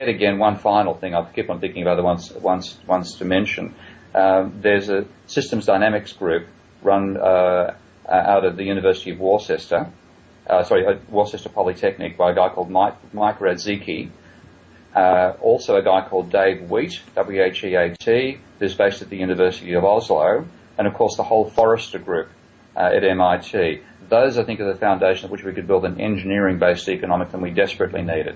again, one final thing I keep on thinking about once to mention. There's a systems dynamics group run out of the University of Worcester, Worcester Polytechnic, by a guy called Mike Radzicki. Also a guy called Dave Wheat, W-H-E-A-T, who's based at the University of Oslo, and of course the whole Forrester group at MIT. Those, I think, are the foundation of which we could build an engineering-based economic, and we desperately need it.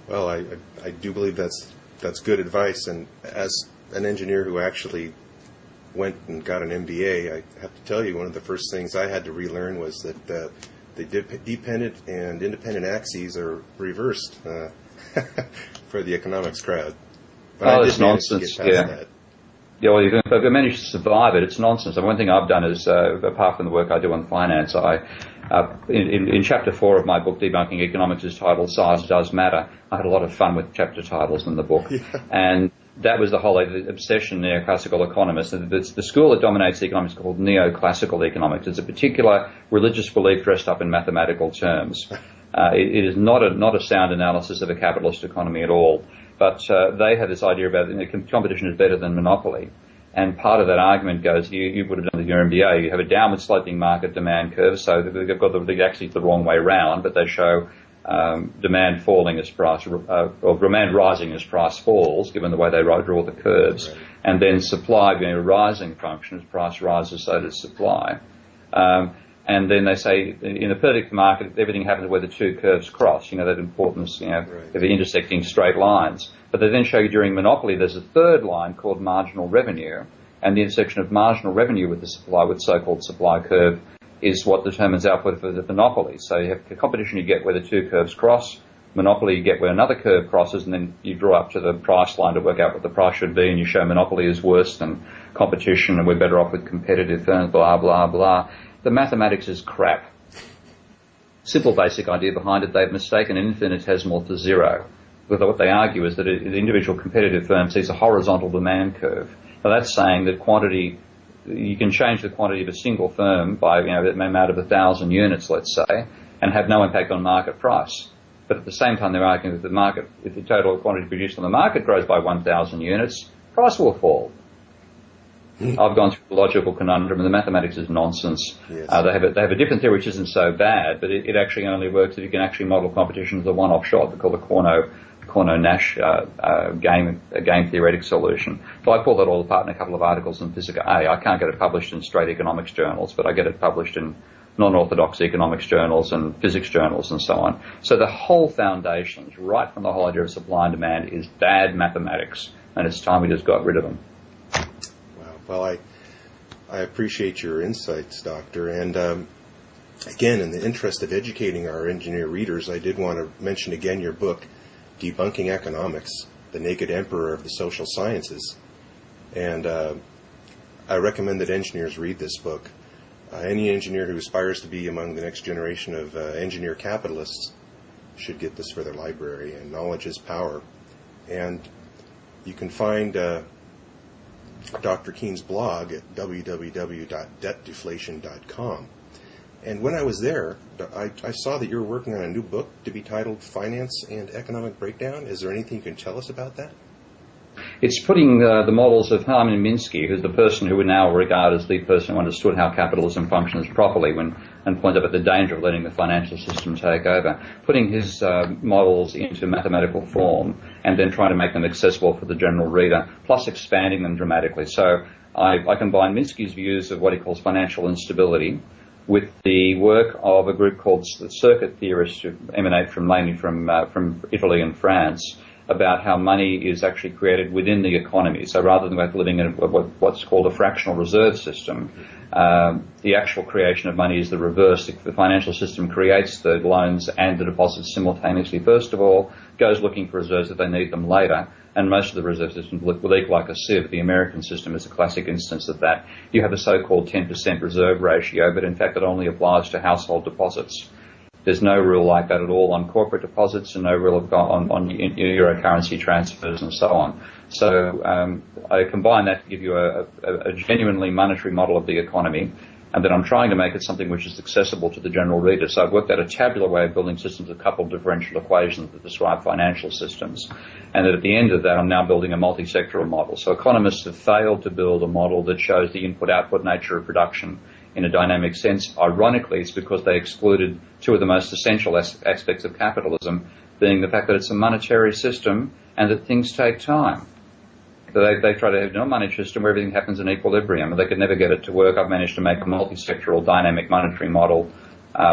Well, I do believe that's good advice, and as an engineer who actually went and got an MBA, I have to tell you, one of the first things I had to relearn was that the dependent and independent axes are reversed for the economics crowd. But it's nonsense. That. Yeah, well, if I manage to survive it, it's nonsense. And one thing I've done is, apart from the work I do on finance, in Chapter 4 of my book, Debunking Economics, is titled Size Does Matter. I had a lot of fun with chapter titles in the book. Yeah. And that was the whole obsession, neoclassical economists. The school that dominates economics is called neoclassical economics. It's a particular religious belief dressed up in mathematical terms. It is not a sound analysis of a capitalist economy at all. But they have this idea about competition is better than monopoly. And part of that argument goes, you would have done with your MBA, you have a downward sloping market demand curve, so they've got actually the wrong way round, but they show demand falling as price, or demand rising as price falls, given the way they draw the curves. Right. And then supply being a rising function, as price rises, so does supply. And then they say, in a perfect market, everything happens where the two curves cross, that importance, right. Of the intersecting straight lines. But they then show you during monopoly there's a third line called marginal revenue, and the intersection of marginal revenue with the supply, with so-called supply curve, is what determines output for the monopoly. So you have the competition you get where the two curves cross, monopoly you get where another curve crosses, and then you draw up to the price line to work out what the price should be, and you show monopoly is worse than competition, and we're better off with competitive firms, blah, blah, blah. The mathematics is crap. Simple basic idea behind it, they've mistaken infinitesimal for zero. What they argue is that the individual competitive firm sees a horizontal demand curve. Now that's saying that quantity, you can change the quantity of a single firm by the amount of 1,000 units, let's say, and have no impact on market price. But at the same time, they're arguing that if the total quantity produced on the market grows by 1,000 units, price will fall. I've gone through the logical conundrum, and the mathematics is nonsense. Yes. They have a different theory which isn't so bad, but it actually only works if you can actually model competition as a one-off shot. They call the Cournot-Nash game theoretic solution. So I pull that all apart in a couple of articles in Physica A. I can't get it published in straight economics journals, but I get it published in non-orthodox economics journals and physics journals and so on. So the whole foundations, right from the whole idea of supply and demand, is bad mathematics, and it's time we just got rid of them. Well, I appreciate your insights, Doctor. And again, in the interest of educating our engineer readers, I did want to mention again your book, Debunking Economics, The Naked Emperor of the Social Sciences. And I recommend that engineers read this book. Any engineer who aspires to be among the next generation of engineer capitalists should get this for their library. And knowledge is power. And you can find Dr. Keene's blog at www.debtdeflation.com. And when I was there, I saw that you were working on a new book to be titled Finance and Economic Breakdown. Is there anything you can tell us about that? It's putting the models of Hermann Minsky, who's the person who we now regard as the person who understood how capitalism functions properly and pointed out the danger of letting the financial system take over, putting his models into mathematical form and then trying to make them accessible for the general reader, plus expanding them dramatically. So I combine Minsky's views of what he calls financial instability with the work of a group called the circuit theorists who emanate mainly from Italy and France, about how money is actually created within the economy. So rather than living in what's called a fractional reserve system, the actual creation of money is the reverse. The financial system creates the loans and the deposits simultaneously. First of all, goes looking for reserves if they need them later, and most of the reserve systems will leak like a sieve. The American system is a classic instance of that. You have a so-called 10% reserve ratio, but in fact it only applies to household deposits. There's no rule like that at all on corporate deposits, and no rule on euro currency transfers and so on. So I combine that to give you a genuinely monetary model of the economy, and then I'm trying to make it something which is accessible to the general reader. So I've worked out a tabular way of building systems of coupled differential equations that describe financial systems. And that at the end of that, I'm now building a multi-sectoral model. So economists have failed to build a model that shows the input-output nature of production in a dynamic sense. Ironically, it's because they excluded two of the most essential aspects of capitalism, being the fact that it's a monetary system and that things take time. So they try to have a monetary system where everything happens in equilibrium, and they could never get it to work. I've managed to make a multi-sectoral dynamic monetary model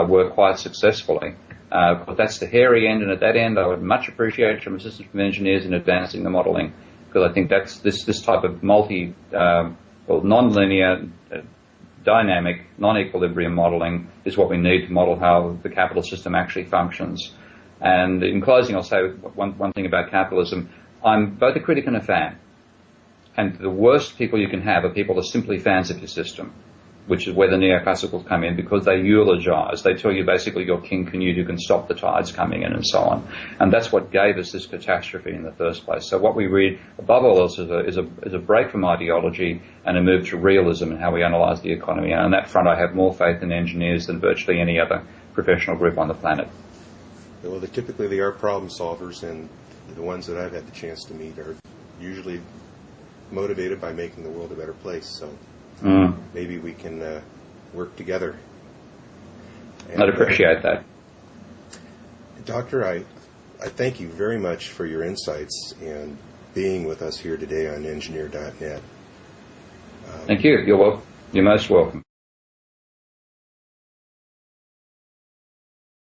work quite successfully. But that's the hairy end, and at that end I would much appreciate some assistance from engineers in advancing the modelling, because I think that's this type of non-linear, dynamic, non-equilibrium modelling is what we need to model how the capital system actually functions. And in closing, I'll say one thing about capitalism. I'm both a critic and a fan. And the worst people you can have are people who are simply fans of your system, which is where the neoclassicals come in, because they eulogize. They tell you basically you're King Canute who can stop the tides coming in and so on. And that's what gave us this catastrophe in the first place. So what we read, above all else, is a break from ideology and a move to realism in how we analyse the economy. And on that front, I have more faith in engineers than virtually any other professional group on the planet. Well, typically they are problem solvers, and the ones that I've had the chance to meet are usually motivated by making the world a better place. So maybe we can work together. And, I'd appreciate that. Doctor, I thank you very much for your insights and being with us here today on Engineer.net. Thank you. You're most welcome.